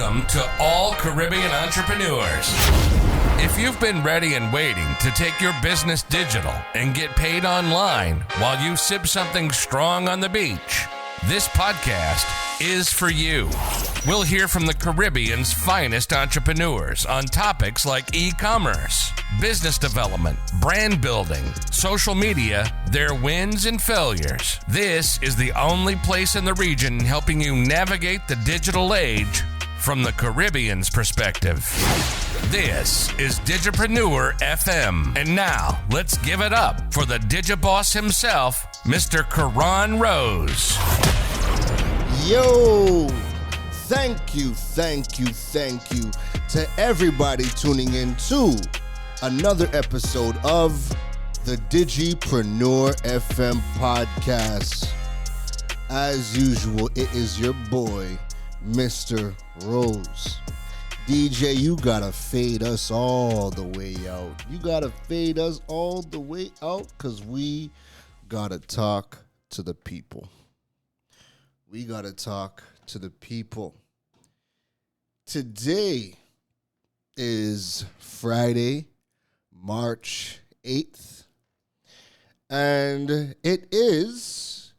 Welcome to all Caribbean entrepreneurs. If you've been ready and waiting to take your business digital and get paid online while you sip something strong on the beach, this podcast is for you. We'll hear from the Caribbean's finest entrepreneurs on topics like e-commerce, business development, brand building, social media, their wins and failures. This is the only place in the region helping you navigate the digital age from the Caribbean's perspective. This is Digipreneur FM. And now, let's give it up for the Digiboss himself, Mr. Karan Rose. Yo, thank you to everybody tuning in to another episode of the Digipreneur FM podcast. As usual, it is your boy, Mr. Rose. DJ, you gotta fade us all the way out. You gotta fade us all the way out because we gotta talk to the people. We gotta talk to the people. Today is Friday, March 8th, and it is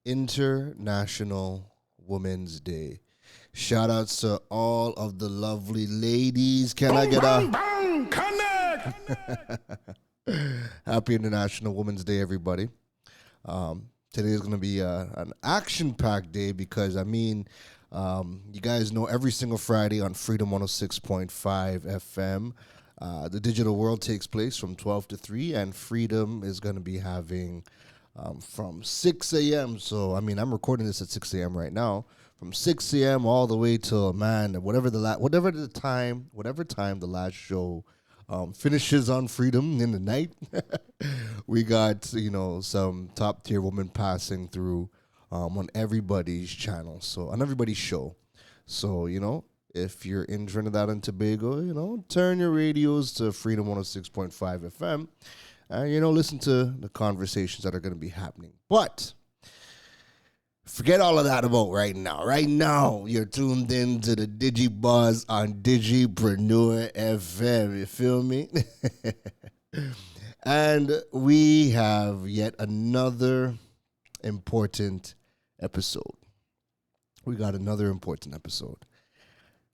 International Women's Day. Shout outs to all of the lovely ladies. Can I get a connect? Happy International Women's Day, everybody. Today is going to be an action-packed day because, you guys know every single Friday on Freedom 106.5 FM, the digital world takes place from 12 to 3, and Freedom is going to be having from 6 a.m. So, I'm recording this at 6 a.m. right now. From 6 a.m. all the way till, whatever time the last show finishes on Freedom in the night. We got, some top tier women passing through on everybody's channel. So on everybody's show. So, if you're in Trinidad and Tobago, turn your radios to Freedom 106.5 FM and, listen to the conversations that are going to be happening. But forget all of that about right now. Right now, you're tuned in to the DigiBuzz on Digipreneur FM. You feel me? And we have yet another important episode. We got another important episode.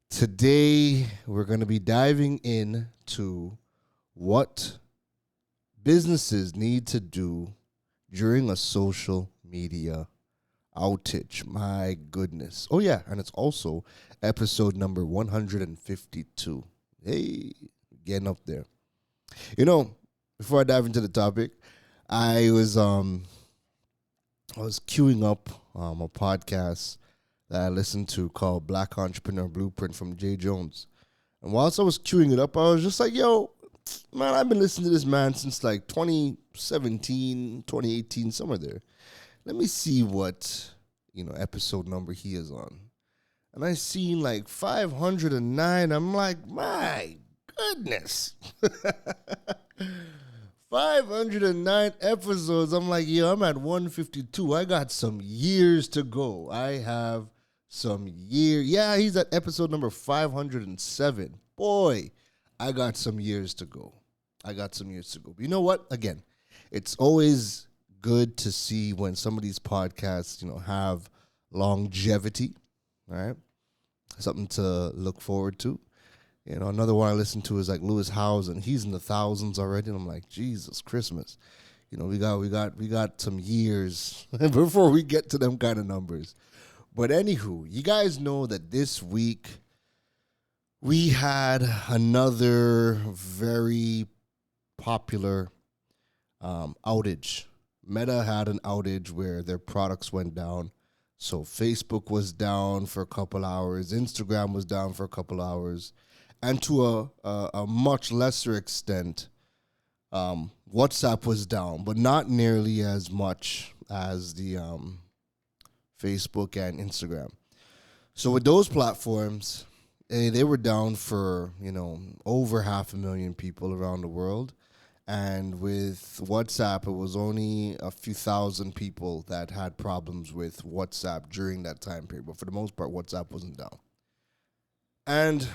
Today, we're going to be diving into what businesses need to do during a social media outage. My goodness. Oh, yeah. And it's also episode number 152. Hey, getting up there. Before I dive into the topic, I was queuing up a podcast that I listened to called Black Entrepreneur Blueprint from Jay Jones. And whilst I was queuing it up, I was just like, yo, man, I've been listening to this man since like 2017, 2018, somewhere there. Let me see what, episode number he is on. And I seen like 509. I'm like, my goodness. 509 episodes. I'm like, I'm at 152. I got some years to go. I have some years. Yeah, he's at episode number 507. Boy, I got some years to go. But you know what? Again, it's always good to see when some of these podcasts, have longevity, right? Something to look forward to. Another one I listen to is like Lewis Howes, and he's in the thousands already. And I'm like, Jesus, Christmas. We got some years before we get to them kind of numbers. But anywho, you guys know that this week we had another very popular outage. Meta had an outage where their products went down. So Facebook was down for a couple hours. Instagram was down for a couple hours. And to a much lesser extent, WhatsApp was down, but not nearly as much as the Facebook and Instagram. So with those platforms, they were down for, over 500,000 people around the world. And with WhatsApp, it was only a few thousand people that had problems with WhatsApp during that time period. But for the most part, WhatsApp wasn't down. And,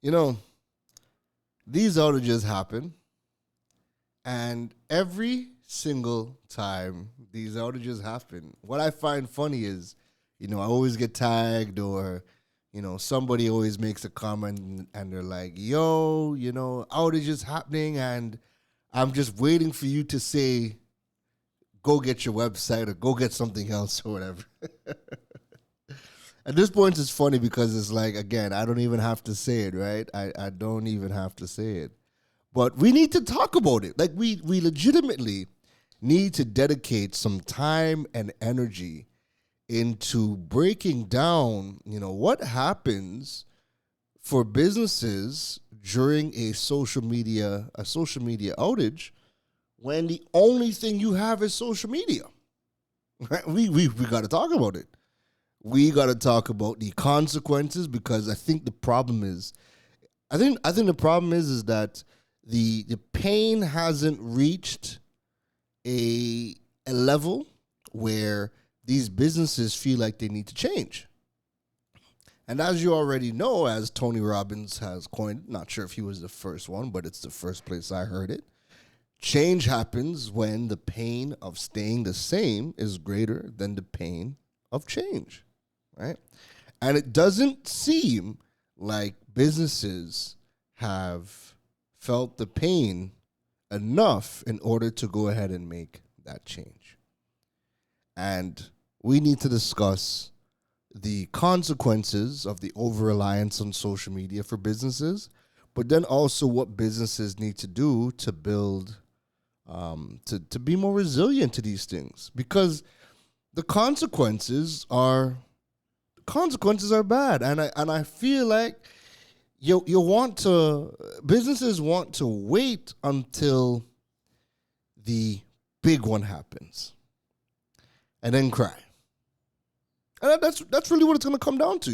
you know, these outages happen. And every single time these outages happen, what I find funny is, I always get tagged or, somebody always makes a comment and they're like, yo, outage is happening and I'm just waiting for you to say, go get your website or go get something else or whatever. At this point, it's funny because it's like, again, I don't even have to say it, right? I don't even have to say it. But we need to talk about it. Like, we legitimately need to dedicate some time and energy into breaking down, what happens for businesses during a social media outage when the only thing you have is social media. Right? We got to talk about it. We got to talk about the consequences because I think the problem is, the problem is that the pain hasn't reached a level where these businesses feel like they need to change. And as you already know, as Tony Robbins has coined, not sure if he was the first one, but it's the first place I heard it. Change happens when the pain of staying the same is greater than the pain of change. Right? And it doesn't seem like businesses have felt the pain enough in order to go ahead and make that change. And we need to discuss the consequences of the over-reliance on social media for businesses, but then also what businesses need to do to build, to be more resilient to these things. Because the consequences are bad, and I feel like businesses want to wait until the big one happens, and then cry, and that's really what it's going to come down to.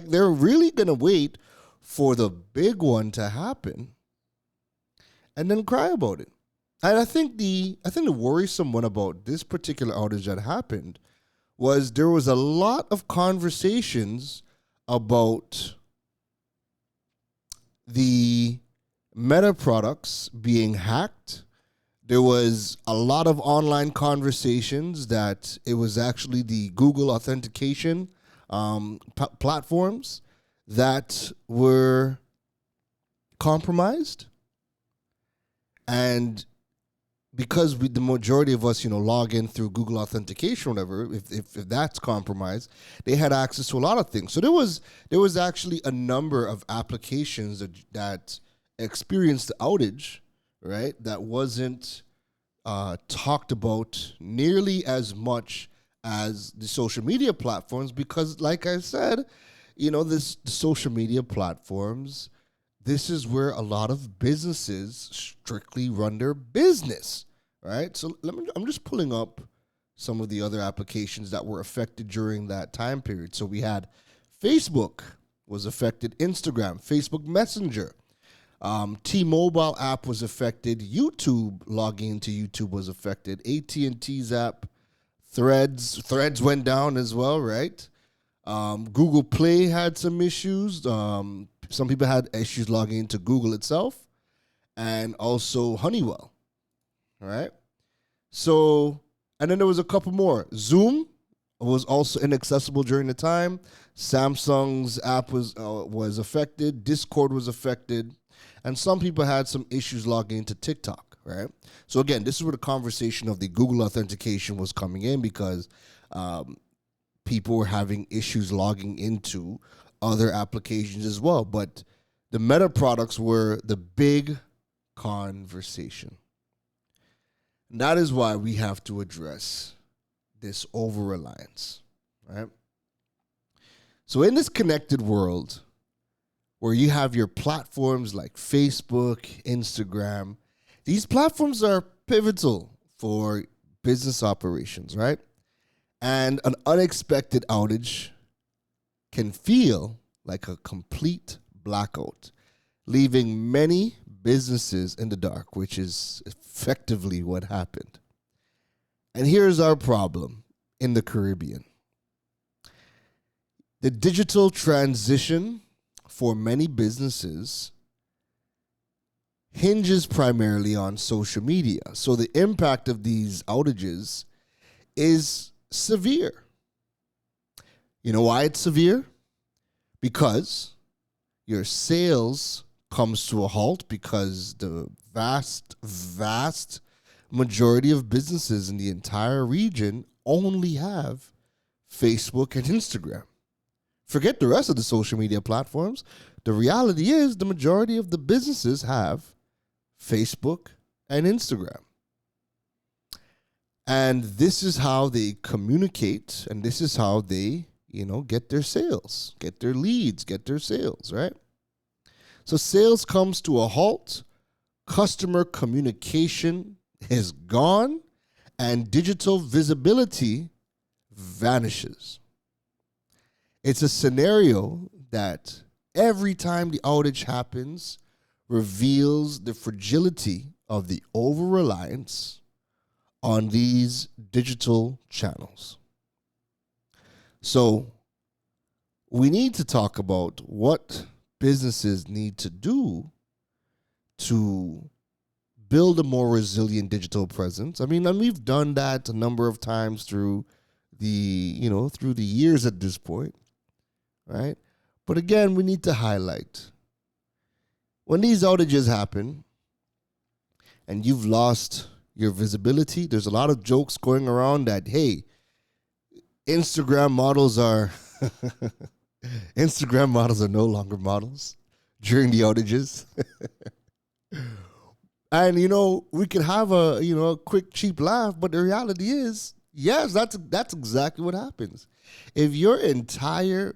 They're really going to wait for the big one to happen, and then cry about it. And I think the worrisome one about this particular outage that happened was there was a lot of conversations about the Meta products being hacked. There was a lot of online conversations that it was actually the Google authentication platforms that were compromised. And because the majority of us, log in through Google authentication or whatever, if that's compromised, they had access to a lot of things. So there was actually a number of applications that experienced the outage, right? That wasn't talked about nearly as much as the social media platforms because, like I said, the social media platforms, this is where a lot of businesses strictly run their business, right? So I'm just pulling up some of the other applications that were affected during that time period. So we had Facebook was affected, Instagram, Facebook Messenger, T-Mobile app was affected, YouTube, logging into YouTube was affected, AT&T's app, Threads went down as well, right? Google Play had some issues. Some people had issues logging into Google itself, and also Honeywell. All right. So, and then there was a couple more. Zoom was also inaccessible during the time. Samsung's app was affected. Discord was affected, and some people had some issues logging into TikTok. Right. So again, this is where the conversation of the Google authentication was coming in because people were having issues logging into other applications as well. But the Meta products were the big conversation. And that is why we have to address this over-reliance, right? So in this connected world where you have your platforms like Facebook, Instagram, these platforms are pivotal for business operations, right? And an unexpected outage can feel like a complete blackout, leaving many businesses in the dark, which is effectively what happened. And here's our problem in the Caribbean. The digital transition for many businesses hinges primarily on social media. So the impact of these outages is severe. You know why it's severe? Because your sales comes to a halt because the vast majority of businesses in the entire region only have Facebook and Instagram. Forget the rest of the social media platforms. The reality is the majority of the businesses have Facebook and Instagram. And this is how they communicate, and this is how they, get their sales, get their leads, get their sales, right? So sales comes to a halt, customer communication is gone, and digital visibility vanishes. It's a scenario that every time the outage happens reveals the fragility of the over-reliance on these digital channels. So we need to talk about what businesses need to do to build a more resilient digital presence. I mean, and we've done that a number of times through the years at this point, right? But again, we need to highlight when these outages happen and you've lost your visibility, there's a lot of jokes going around that, hey, Instagram models are no longer models during the outages. And, we can have a quick, cheap laugh, but the reality is, yes, that's exactly what happens. If your entire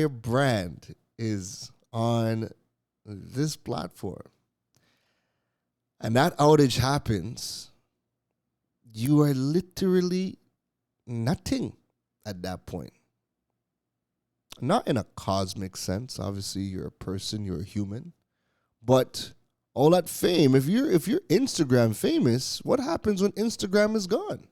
brand is on this platform and that outage happens, you are literally nothing at that point. Not in a cosmic sense. Obviously, you're a person, you're a human. But all that fame, if you're Instagram famous, what happens when Instagram is gone?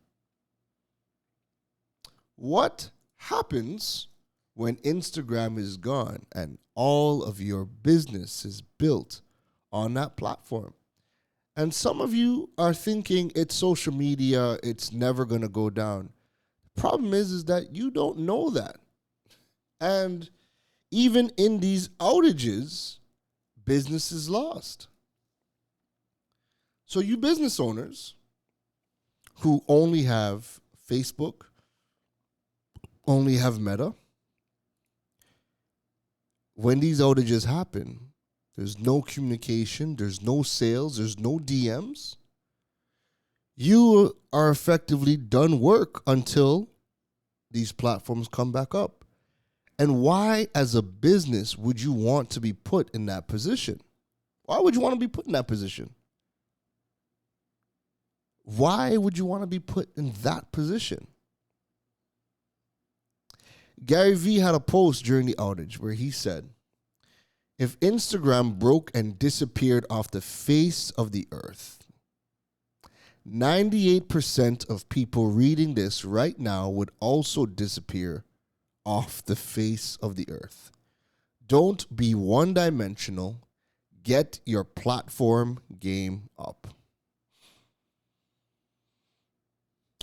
What happens when Instagram is gone and all of your business is built on that platform? And some of you are thinking it's social media, it's never going to go down. The problem is that you don't know that. And even in these outages, business is lost. So you business owners who only have Facebook, only have Meta, when these outages happen, there's no communication, there's no sales, there's no DMs. You are effectively done work until these platforms come back up. And why, as a business, would you want to be put in that position? Why would you want to be put in that position? Why would you want to be put in that position? Gary Vee had a post during the outage where he said, if Instagram broke and disappeared off the face of the earth, 98% of people reading this right now would also disappear off the face of the earth. Don't be one-dimensional. Get your platform game up.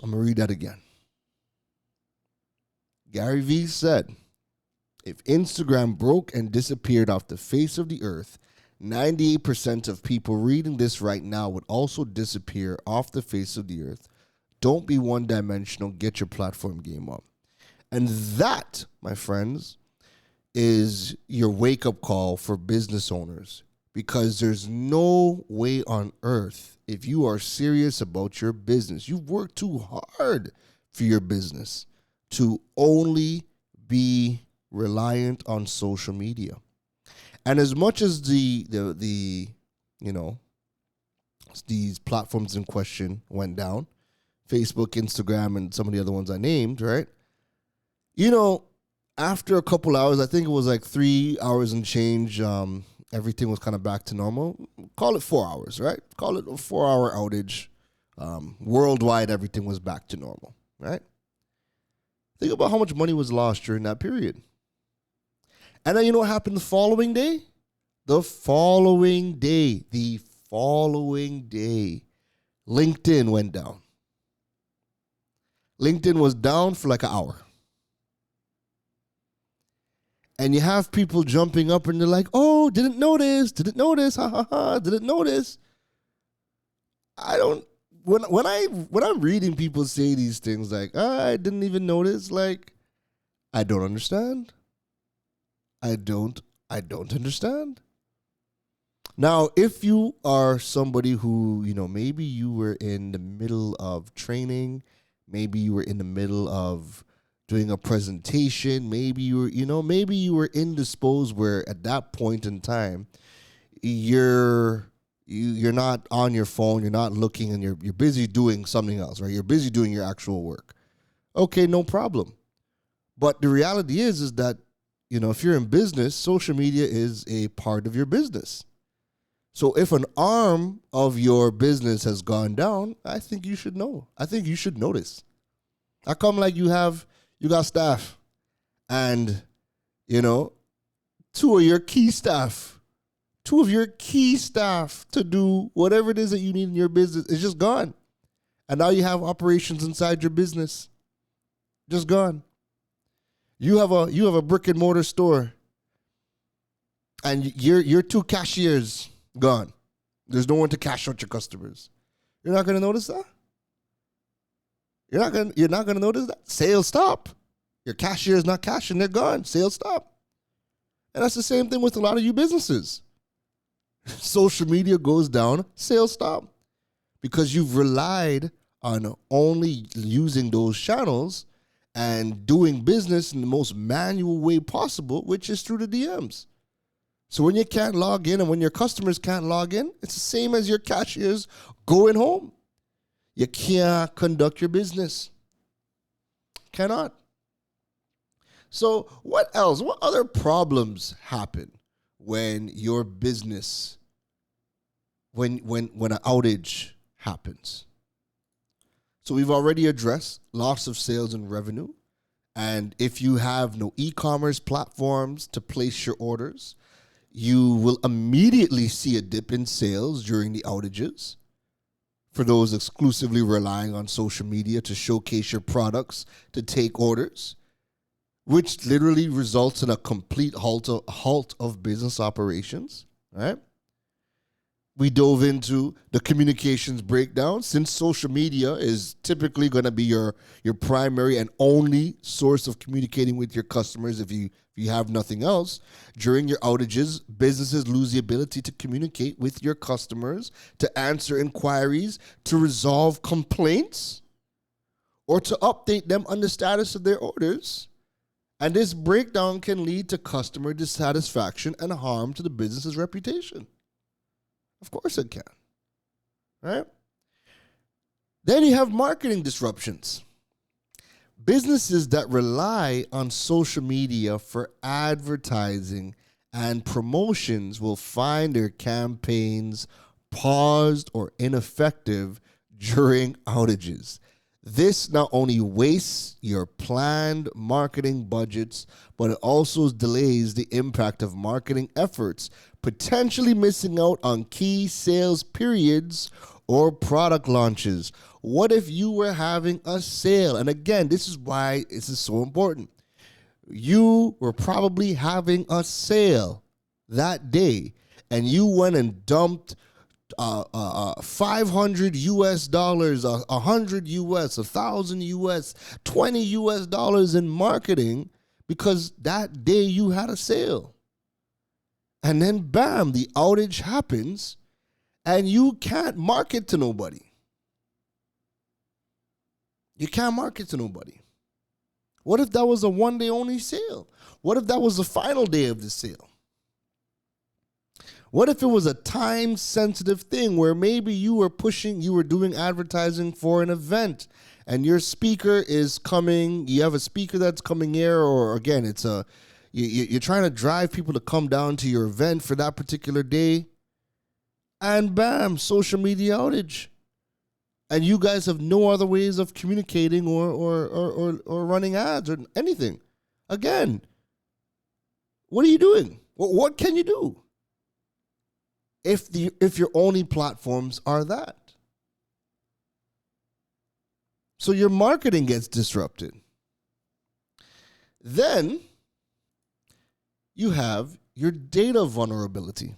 I'm going to read that again. Gary Vee said, if Instagram broke and disappeared off the face of the earth, 98% of people reading this right now would also disappear off the face of the earth. Don't be one-dimensional. Get your platform game up. And that, my friends, is your wake-up call for business owners, because there's no way on earth, if you are serious about your business, you've worked too hard for your business, to only be reliant on social media. And as much as the these platforms in question went down, Facebook, Instagram, and some of the other ones I named, right? After a couple hours, I think it was like 3 hours and change, everything was kind of back to normal. Call it 4 hours, right? Call it a 4-hour outage. Worldwide, everything was back to normal, right? Think about how much money was lost during that period. And then you know what happened the following day? The following day, LinkedIn went down. LinkedIn was down for like an hour. And you have people jumping up and they're like, oh, didn't notice, ha ha ha, didn't notice. When I'm reading people say these things like, I didn't even notice, like, I don't understand. I don't understand. Now, if you are somebody who, maybe you were in the middle of training, maybe you were in the middle of doing a presentation, maybe you were indisposed where at that point in time, you're not on your phone, you're not looking, and you're busy doing something else, right? You're busy doing your actual work. Okay, no problem. But the reality is that, if you're in business, social media is a part of your business. So if an arm of your business has gone down, I think you should know. I think you should notice. How come like you got staff and, two of your key staff to do whatever it is that you need in your business is just gone. And now you have operations inside your business. Just gone. You have a brick and mortar store and your two cashiers gone. There's no one to cash out your customers. You're not going to notice that? You're not going to notice that? Sales stop. Your cashier is not cashing, they're gone. Sales stop. And that's the same thing with a lot of you businesses. Social media goes down, sales stop. Because you've relied on only using those channels and doing business in the most manual way possible, which is through the DMs. So when you can't log in and when your customers can't log in, it's the same as your cashiers going home. You can't conduct your business. Cannot. So what else? What other problems happen when your business, when an outage happens? So we've already addressed loss of sales and revenue. And if you have no e-commerce platforms to place your orders, you will immediately see a dip in sales during the outages. For those exclusively relying on social media to showcase your products, to take orders, which literally results in a complete halt of business operations, right? We dove into the communications breakdown. Since social media is typically going to be your primary and only source of communicating with your customers if you have nothing else, during your outages, businesses lose the ability to communicate with your customers, to answer inquiries, to resolve complaints, or to update them on the status of their orders. And this breakdown can lead to customer dissatisfaction and harm to the business's reputation. Of course it can, right? Then you have marketing disruptions. Businesses that rely on social media for advertising and promotions will find their campaigns paused or ineffective during outages. This not only wastes your planned marketing budgets, but it also delays the impact of marketing efforts, potentially missing out on key sales periods or product launches. What if you were having a sale? And again, this is why this is so important. You were probably having a sale that day, and you went and dumped $500 US, 100 US, 1,000 US, 20 US dollars in marketing because that day you had a sale. And then bam, the outage happens and you can't market to nobody. You can't market to nobody. What if that was a one-day only sale? What if that was the final day of the sale? What if it was a time-sensitive thing where maybe you were doing advertising for an event and your speaker is coming, you have a speaker that's coming here, or again, you're trying to drive people to come down to your event for that particular day, and bam, social media outage. And you guys have no other ways of communicating or running ads or anything. Again, what are you doing? What can you do if your only platforms are that? So your marketing gets disrupted. Then you have your data vulnerability.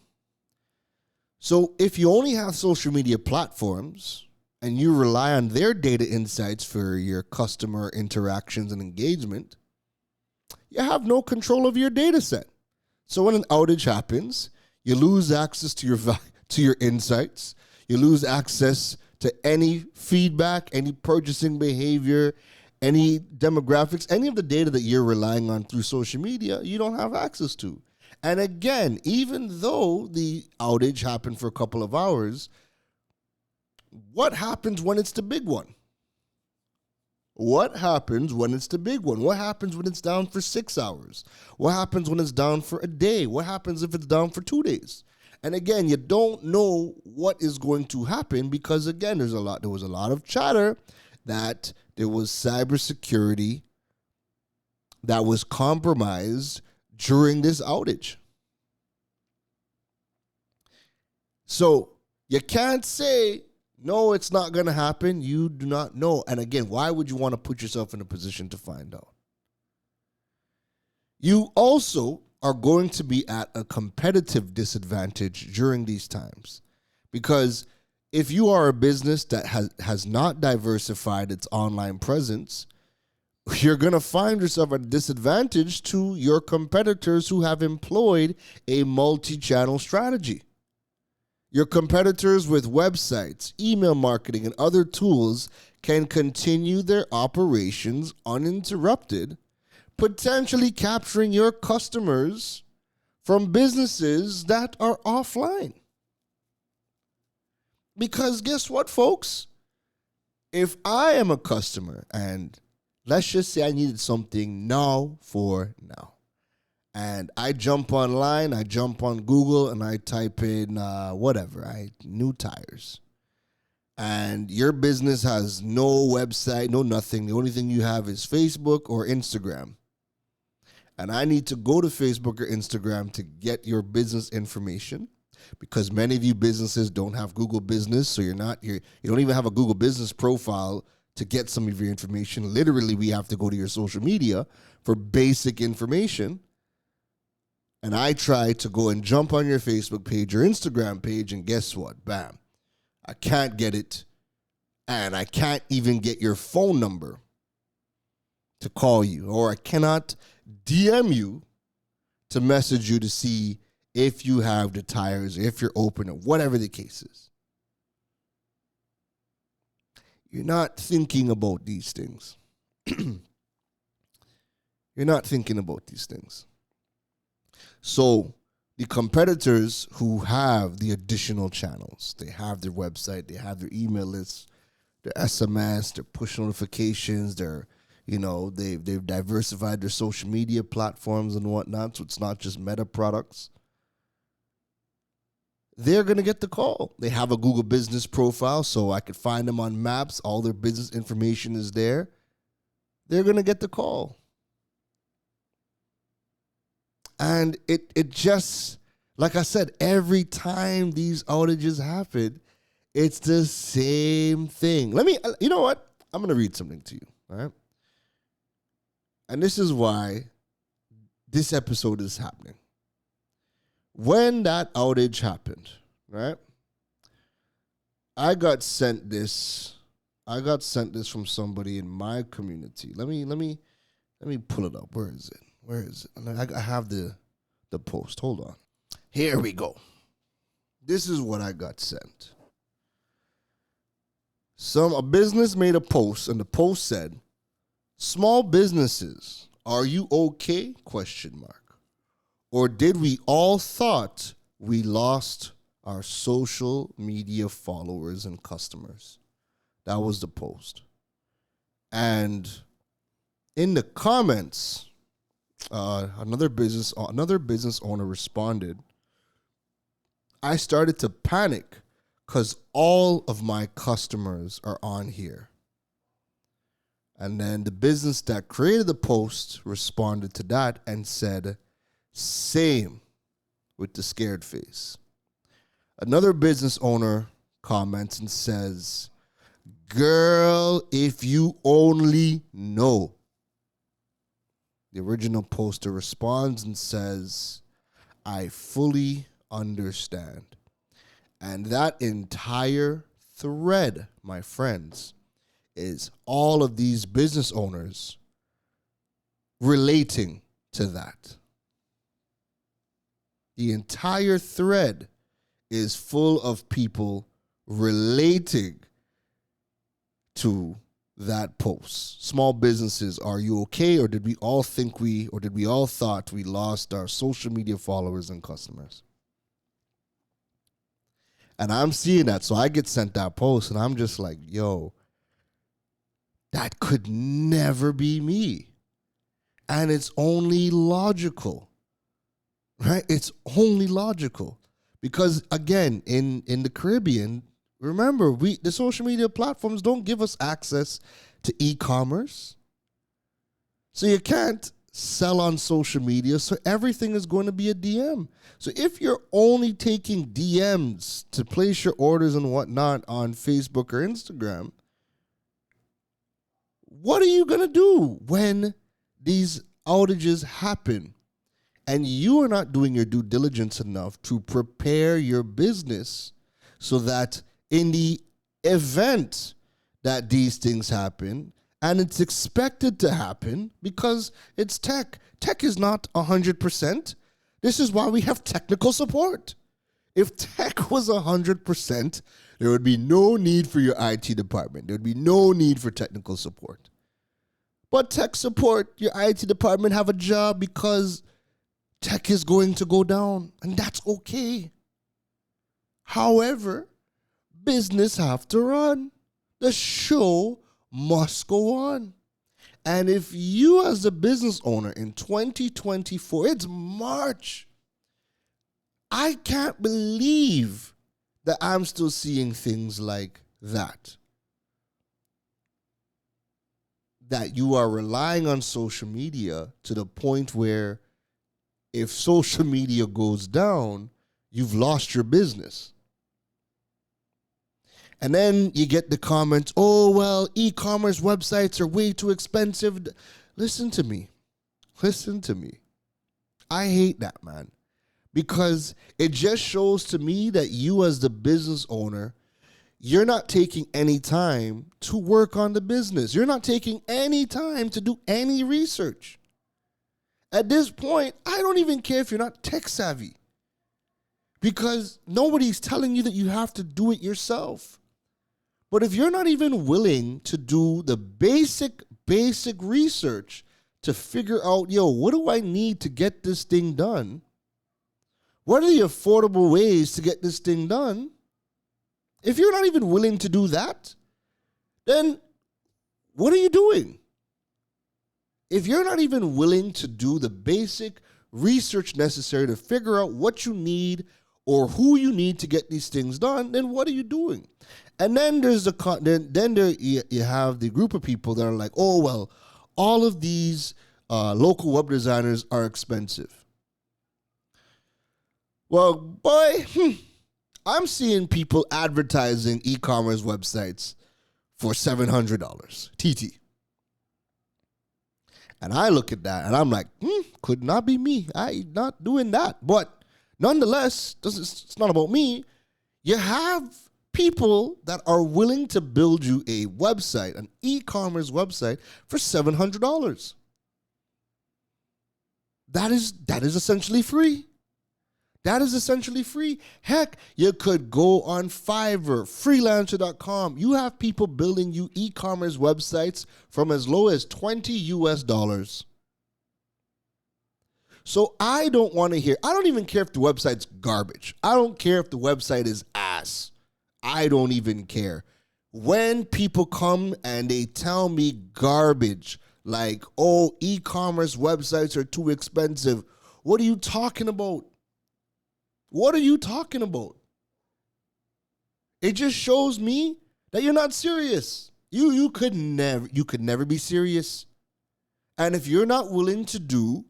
So if you only have social media platforms and you rely on their data insights for your customer interactions and engagement, you have no control of your data set. So when an outage happens, you lose access to your insights. You lose access to any feedback, any purchasing behavior, any demographics, any of the data that you're relying on through social media, you don't have access to. And again, even though the outage happened for a couple of hours, what happens when it's the big one? What happens when it's the big one? What happens when it's down for 6 hours? What happens when it's down for a day? What happens if it's down for 2 days? And again, you don't know what is going to happen because, again, there was a lot of chatter that there was cybersecurity that was compromised during this outage. So you can't say, no, it's not going to happen. You do not know. And again, why would you want to put yourself in a position to find out? You also are going to be at a competitive disadvantage during these times. Because if you are a business that has not diversified its online presence, you're going to find yourself at a disadvantage to your competitors who have employed a multi-channel strategy. Your competitors with websites, email marketing, and other tools can continue their operations uninterrupted, potentially capturing your customers from businesses that are offline. Because guess what, folks? If I am a customer and let's just say I needed something now for now, and I jump online, I jump on Google, and I type in new tires. And your business has no website, no nothing. The only thing you have is Facebook or Instagram. And I need to go to Facebook or Instagram to get your business information because many of you businesses don't have Google Business, so you don't even have a Google Business profile to get some of your information. Literally, we have to go to your social media for basic information. And I try to go and jump on your Facebook page or Instagram page, and guess what? Bam. I can't get it, and I can't even get your phone number to call you, or I cannot DM you to message you to see if you have the tires, if you're open, or whatever the case is. You're not thinking about these things. You're not thinking about these things. So the competitors who have the additional channels, they have their website, they have their email lists, their SMS, their push notifications, they've diversified their social media platforms and whatnot, so it's not just Meta products. They're going to get the call. They have a Google Business profile, so I could find them on Maps. All their business information is there. They're going to get the call. And it just, like I said, every time these outages happen, it's the same thing. You know what? I'm going to read something to you, all right? And this is why this episode is happening. When that outage happened, right? I got sent this from somebody in my community. Let me pull it up. Where is it? I have the post. Hold on. Here we go. This is what I got sent. A business made a post, and the post said, "Small businesses, are you okay? ? Or did we all thought we lost our social media followers and customers?" That was the post. And in the comments, another business owner responded, "I started to panic because all of my customers are on here. And then the business that created the post responded to that and said, same, with the scared face. Another business owner comments and says, girl, if you only know. The original poster responds and says, I fully understand. And that entire thread, my friends, is all of these business owners relating to that. The entire thread is full of people relating to that post. Small businesses, are you okay? Or did we all thought we lost our social media followers and customers? And I'm seeing that. So I get sent that post and I'm just like, yo, that could never be me. And it's only logical, right? It's only logical. Because again, in the Caribbean, remember, the social media platforms don't give us access to e-commerce. So you can't sell on social media, so everything is going to be a DM. So if you're only taking DMs to place your orders and whatnot on Facebook or Instagram, what are you going to do when these outages happen and you are not doing your due diligence enough to prepare your business so that in the event that these things happen, and it's expected to happen because it's tech. Tech is not 100%. This is why we have technical support. If tech was 100%, there would be no need for your IT department. There would be no need for technical support. But tech support, your IT department have a job because tech is going to go down, and that's okay. However, business have to run. The show must go on. And if you as a business owner in 2024, it's March, I can't believe that I'm still seeing things like that. That you are relying on social media to the point where if social media goes down, you've lost your business. And then you get the comments, oh, well, e-commerce websites are way too expensive. Listen to me. Listen to me. I hate that, man. Because it just shows to me that you as the business owner, you're not taking any time to work on the business. You're not taking any time to do any research. At this point, I don't even care if you're not tech savvy. Because nobody's telling you that you have to do it yourself. But if you're not even willing to do the basic research to figure out, yo, what do I need to get this thing done? What are the affordable ways to get this thing done? If you're not even willing to do that, then what are you doing? If you're not even willing to do the basic research necessary to figure out what you need or who you need to get these things done, then what are you doing? And then there's you have the group of people that are like, oh, well, all of these local web designers are expensive. Well, boy, I'm seeing people advertising e-commerce websites for $700 TT. And I look at that and I'm like, could not be me. I'm not doing that. But nonetheless, it's not about me. You have people that are willing to build you a website, an e-commerce website, for $700. That is essentially free. That is essentially free. Heck, you could go on Fiverr, freelancer.com. You have people building you e-commerce websites from as low as $20. So I don't want to hear, I don't even care if the website's garbage. I don't care if the website is ass. I don't even care. When people come and they tell me garbage, like, oh, e-commerce websites are too expensive, what are you talking about? What are you talking about? It just shows me that you're not serious. You could never be serious. And if you're not willing to do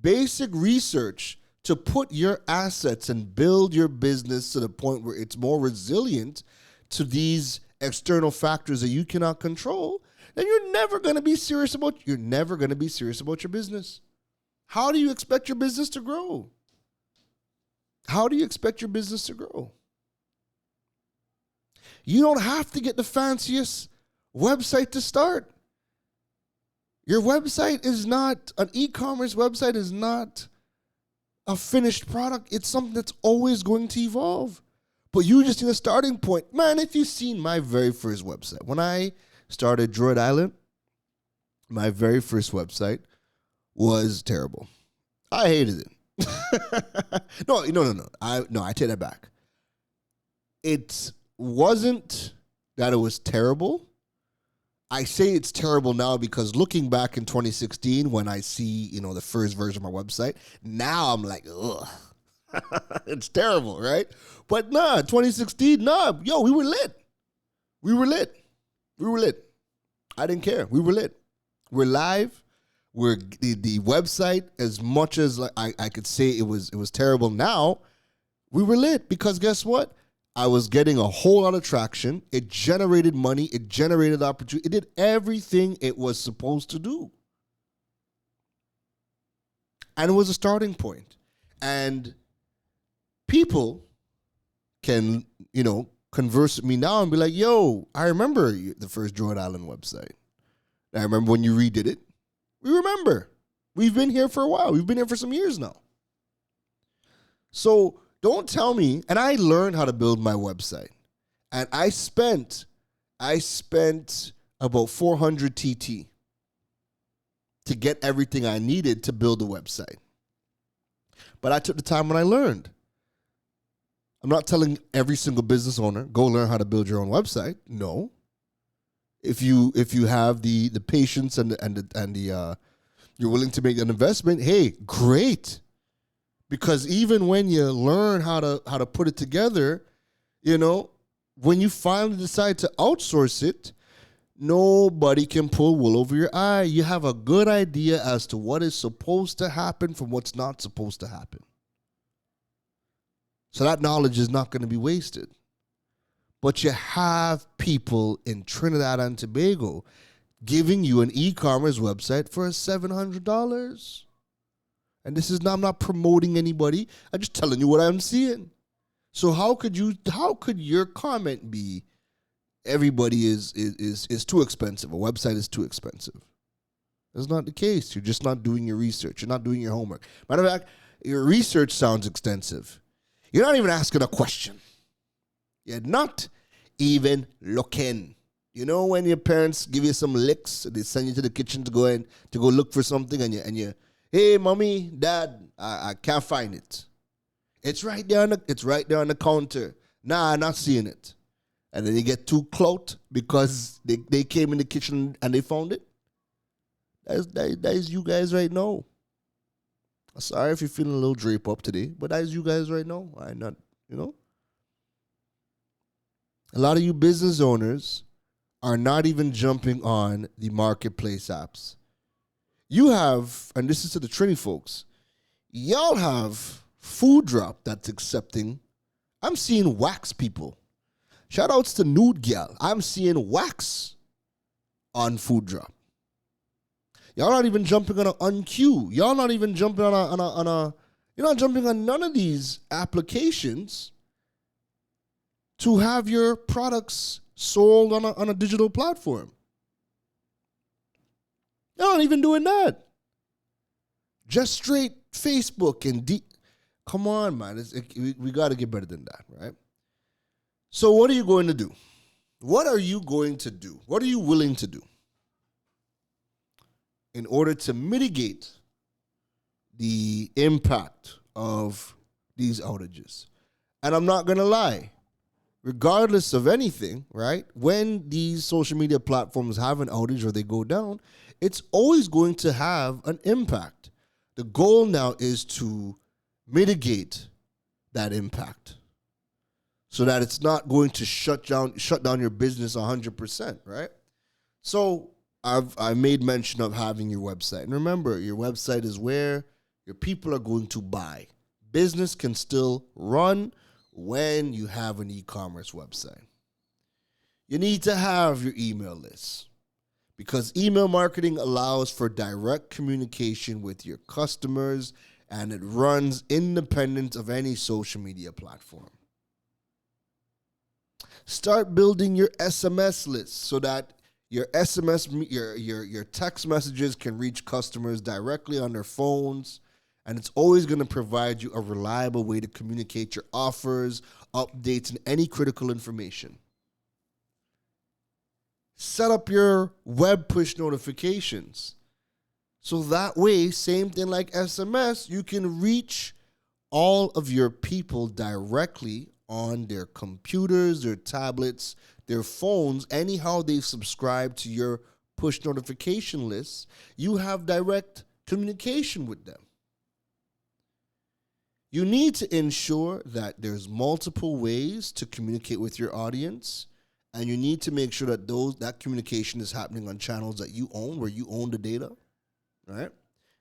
basic research to put your assets and build your business to the point where it's more resilient to these external factors that you cannot control, then you're never going to be serious about your business. How do you expect your business to grow? How do you expect your business to grow? You don't have to get the fanciest website to start. Your website is not, an e-commerce website is not a finished product. It's something that's always going to evolve. But you just need a starting point. Man, if you've seen my very first website, when I started Droid Island, my very first website was terrible. I hated it. No. I take that back. It wasn't that it was terrible. I say it's terrible now because looking back in 2016 when I see, the first version of my website, now I'm like, ugh. It's terrible, right? But 2016, we were lit. We were lit. I didn't care. We were lit. We're live. We're the website, as much as I could say it was terrible now, we were lit because guess what? I was getting a whole lot of traction. It generated money. It generated opportunity. It did everything it was supposed to do. And it was a starting point. And people can, converse with me now and be like, yo, I remember the first Droid Island website. I remember when you redid it. We remember. We've been here for a while. We've been here for some years now. So don't tell me, and I learned how to build my website. And I spent about 400 TT to get everything I needed to build a website. But I took the time and I learned. I'm not telling every single business owner, go learn how to build your own website. No. If you have the patience and you're willing to make an investment, hey, great. Because even when you learn how to put it together, when you finally decide to outsource it, nobody can pull wool over your eye. You have a good idea as to what is supposed to happen from what's not supposed to happen. So that knowledge is not going to be wasted. But you have people in Trinidad and Tobago giving you an e-commerce website for $700. And this is not, I'm not promoting anybody. I'm just telling you what I'm seeing. So how could your comment be everybody is too expensive? A website is too expensive. That's not the case. You're just not doing your research. You're not doing your homework. Matter of fact, your research sounds extensive. You're not even asking a question. You're not even looking. When your parents give you some licks, they send you to the kitchen to go look for something, and you, hey, mommy, dad, I can't find it. It's right there on the counter. Nah, I'm not seeing it. And then you get too clout because they came in the kitchen and they found it. That is you guys right now. Sorry if you're feeling a little drape up today, but that is you guys right now. I'm not, A lot of you business owners are not even jumping on the marketplace apps. You have, and this is to the Trini folks, y'all have Food Drop that's accepting. I'm seeing wax people. Shout outs to Nude Gal. I'm seeing wax on Food Drop. Y'all not even jumping on an UnQ. Y'all not even jumping you're not jumping on none of these applications to have your products sold on a digital platform. Y'all not even doing that. Just straight Facebook and come on, man. We got to get better than that, right? So what are you going to do? What are you going to do? What are you willing to do in order to mitigate the impact of these outages? And I'm not going to lie. Regardless of anything, right? When these social media platforms have an outage or they go down, it's always going to have an impact. The goal now is to mitigate that impact. so that it's not going to shut down your business 100%, right? So I made mention of having your website. And remember, your website is where your people are going to buy. Business can still run when you have an e-commerce website. You need to have your email list because email marketing allows for direct communication with your customers and it runs independent of any social media platform. Start building your SMS list so that your SMS, your text messages can reach customers directly on their phones, and it's always going to provide you a reliable way to communicate your offers, updates, and any critical information. Set up your web push notifications. So that way, same thing like SMS, you can reach all of your people directly on their computers, their tablets, their phones, anyhow they've subscribed to your push notification list. You have direct communication with them. You need to ensure that there's multiple ways to communicate with your audience, and you need to make sure that that communication is happening on channels that you own, where you own the data, right?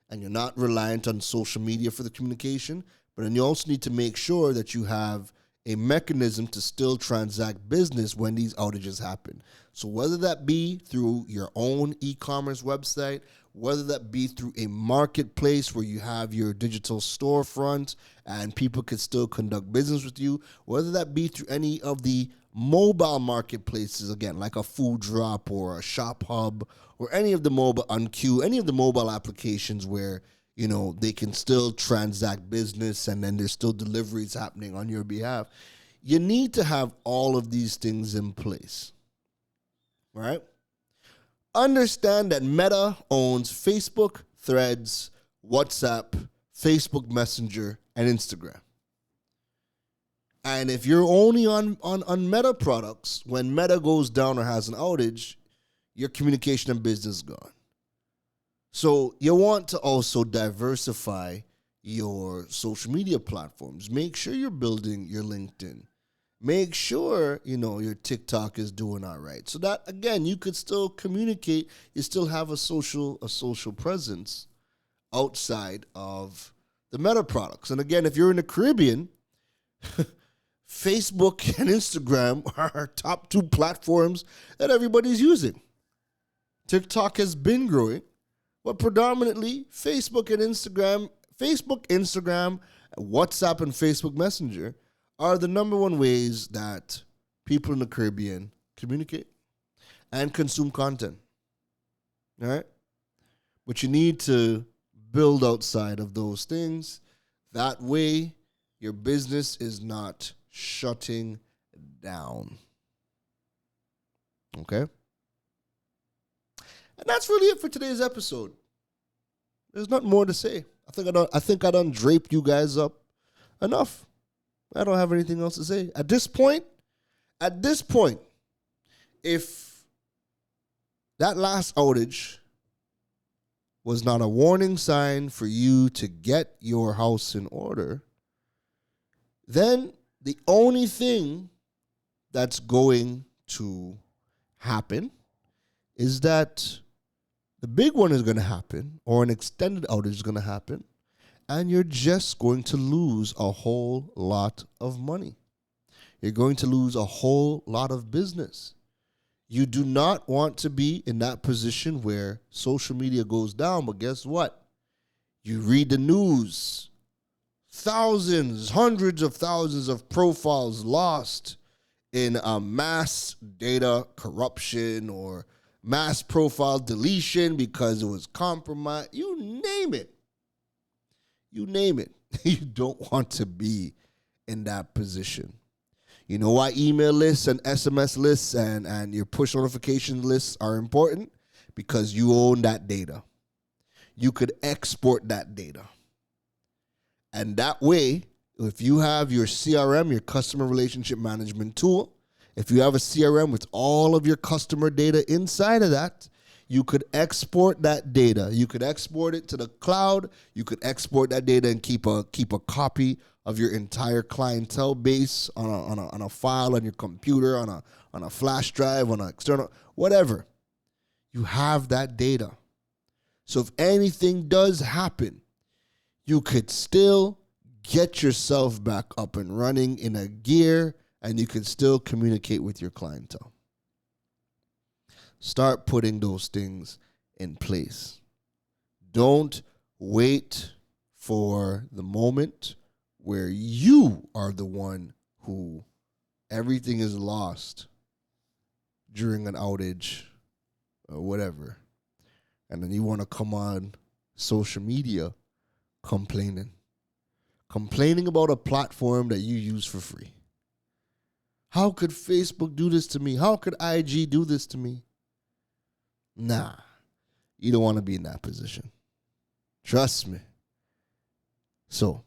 And you're not reliant on social media for the communication, but then you also need to make sure that you have a mechanism to still transact business when these outages happen. So whether that be through your own e-commerce website, whether that be through a marketplace where you have your digital storefront and people can still conduct business with you, whether that be through any of the mobile marketplaces, again, like a Food Drop or a Shop Hub or any of the mobile Unqueue, any of the mobile applications where they can still transact business and then there's still deliveries happening on your behalf. You need to have all of these things in place, right? Understand that Meta owns Facebook, Threads, WhatsApp, Facebook Messenger, and Instagram. And if you're only on Meta products, when Meta goes down or has an outage, your communication and business is gone. So you want to also diversify your social media platforms. Make sure you're building your LinkedIn. Make sure, your TikTok is doing all right. So that, again, you could still communicate. You still have a social presence outside of the Meta products. And again, if you're in the Caribbean, Facebook and Instagram are top two platforms that everybody's using. TikTok has been growing. But predominantly, Facebook, Instagram, WhatsApp, and Facebook Messenger are the number one ways that people in the Caribbean communicate and consume content. All right? But you need to build outside of those things. That way, your business is not shutting down. Okay? And that's really it for today's episode. There's nothing more to say. I think I done draped you guys up enough. I don't have anything else to say. At this point, if that last outage was not a warning sign for you to get your house in order, then the only thing that's going to happen is that the big one is going to happen, or an extended outage is going to happen, and you're just going to lose a whole lot of money. You're going to lose a whole lot of business. You do not want to be in that position where social media goes down, but guess what? You read the news. Thousands, hundreds of thousands of profiles lost in a mass data corruption or mass profile deletion because it was compromised. You name it. You name it. You don't want to be in that position. You know why email lists and SMS lists and your push notification lists are important? Because you own that data. You could export that data. And that way, if you have your CRM, your customer relationship management tool, if you have a CRM with all of your customer data inside of that, you could export that data. You could export it to the cloud. You could export that data and keep a copy of your entire clientele base on a file on your computer, on a flash drive, on an external, whatever. You have that data. So if anything does happen, you could still get yourself back up and running in a gear, and you can still communicate with your clientele. Start putting those things in place. Don't wait for the moment where you are the one who everything is lost during an outage or whatever. And then you want to come on social media complaining about a platform that you use for free. How could Facebook do this to me? How could IG do this to me? Nah, you don't want to be in that position. Trust me. So,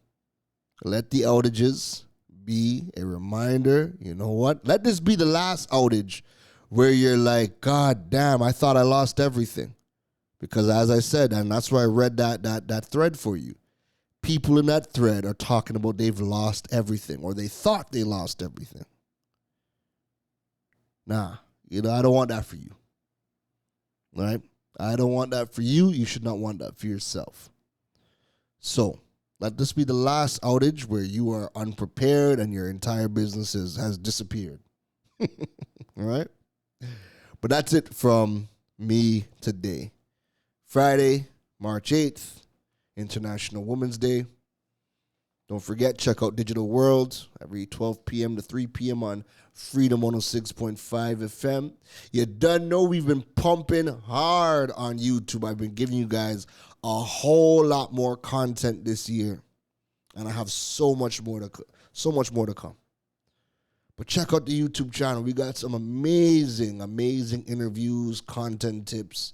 let the outages be a reminder. You know what? Let this be the last outage where you're like, God damn, I thought I lost everything. Because as I said, and that's why I read that thread for you, people in that thread are talking about they've lost everything, or they thought they lost everything. Nah, I don't want that for you. All right? I don't want that for you. You should not want that for yourself. So, let this be the last outage where you are unprepared and your entire business has disappeared. All right? But that's it from me today. Friday, March 8th, International Women's Day. Don't forget, check out Digital World every 12 p.m. to 3 p.m. on Freedom 106.5 FM. You done know we've been pumping hard on YouTube. I've been giving you guys a whole lot more content this year, and I have so much more to come. But check out the YouTube channel. We got some amazing interviews, content tips,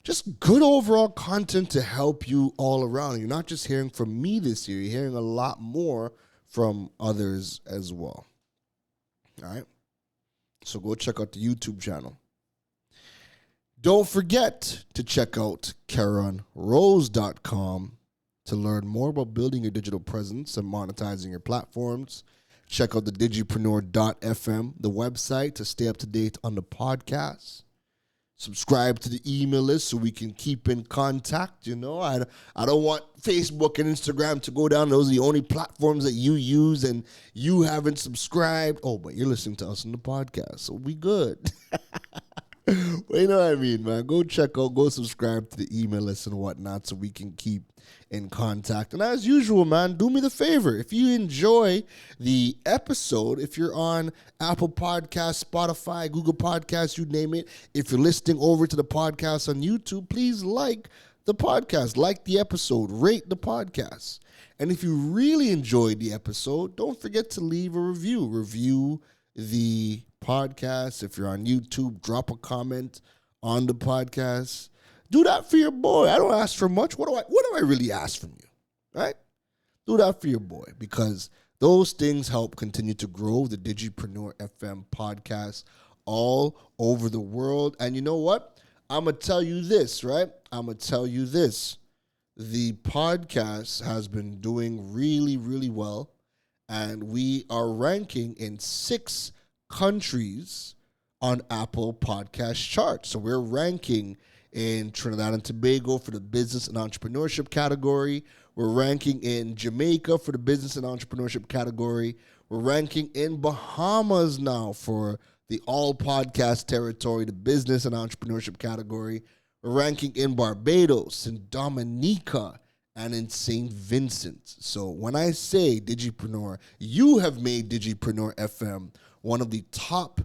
just good overall content to help you all around. You're not just hearing from me this year. You're hearing a lot more from others as well. All right? So go check out the YouTube channel. Don't forget to check out KaronRose.com to learn more about building your digital presence and monetizing your platforms. Check out the digipreneur.fm, the website, to stay up to date on the podcast. Subscribe to the email list so we can keep in contact. I don't want Facebook and Instagram to go down. Those are the only platforms that you use, and you haven't subscribed. Oh, but you're listening to us on the podcast, so we good. Well, you know what I mean, man. Go subscribe to the email list and whatnot so we can keep in contact. And as usual, man, do me the favor. If you enjoy the episode, if you're on Apple Podcasts, Spotify, Google Podcasts, you name it, if you're listening over to the podcast on YouTube, please like the podcast, like the episode, rate the podcast. And if you really enjoyed the episode, don't forget to leave a review. Review the podcast. If you're on YouTube, drop a comment on the podcast. Do that for your boy. I don't ask for much. What do I really ask from you? Right? Do that for your boy, because those things help continue to grow the Digipreneur FM podcast all over the world. And you know what? I'm going to tell you this, right? The podcast has been doing really, really well. And we are ranking in 6 countries on Apple Podcast charts. So we're ranking in Trinidad and Tobago for the business and entrepreneurship category. We're ranking in Jamaica for the business and entrepreneurship category. We're ranking in Bahamas now for the all podcast territory, the business and entrepreneurship category. We're ranking in Barbados, in Dominica, and in St. Vincent. So when I say Digipreneur, you have made Digipreneur FM one of the top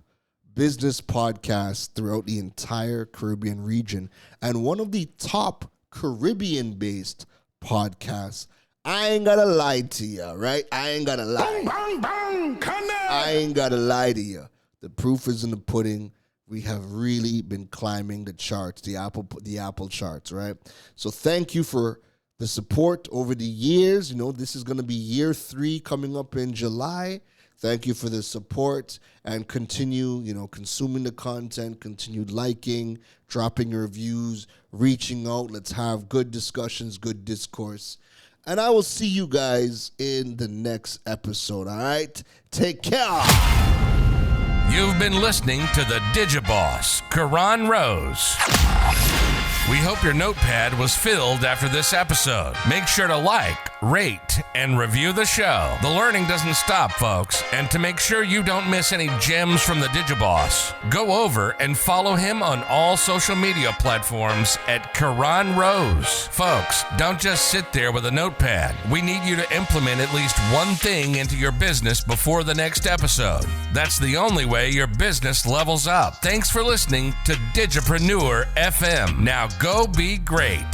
business podcasts throughout the entire Caribbean region, and one of the top Caribbean-based podcasts. I ain't gotta lie to you, right? I ain't gotta lie. Bang, bang, bang, I ain't gotta lie to you. The proof is in the pudding. We have really been climbing the charts, the Apple charts, right? So thank you for the support over the years. This is going to be year 3 coming up in July. Thank you for the support, and continue, consuming the content, continue liking, dropping your reviews, reaching out. Let's have good discussions, good discourse. And I will see you guys in the next episode, all right? Take care. You've been listening to the Digiboss, Karan Rose. We hope your notepad was filled after this episode. Make sure to like, rate, and review the show. The learning doesn't stop, folks. And to make sure you don't miss any gems from the Digiboss, go over and follow him on all social media platforms at Karan Rose. Folks, don't just sit there with a notepad. We need you to implement at least one thing into your business before the next episode. That's the only way your business levels up. Thanks for listening to Digipreneur FM. Now go be great.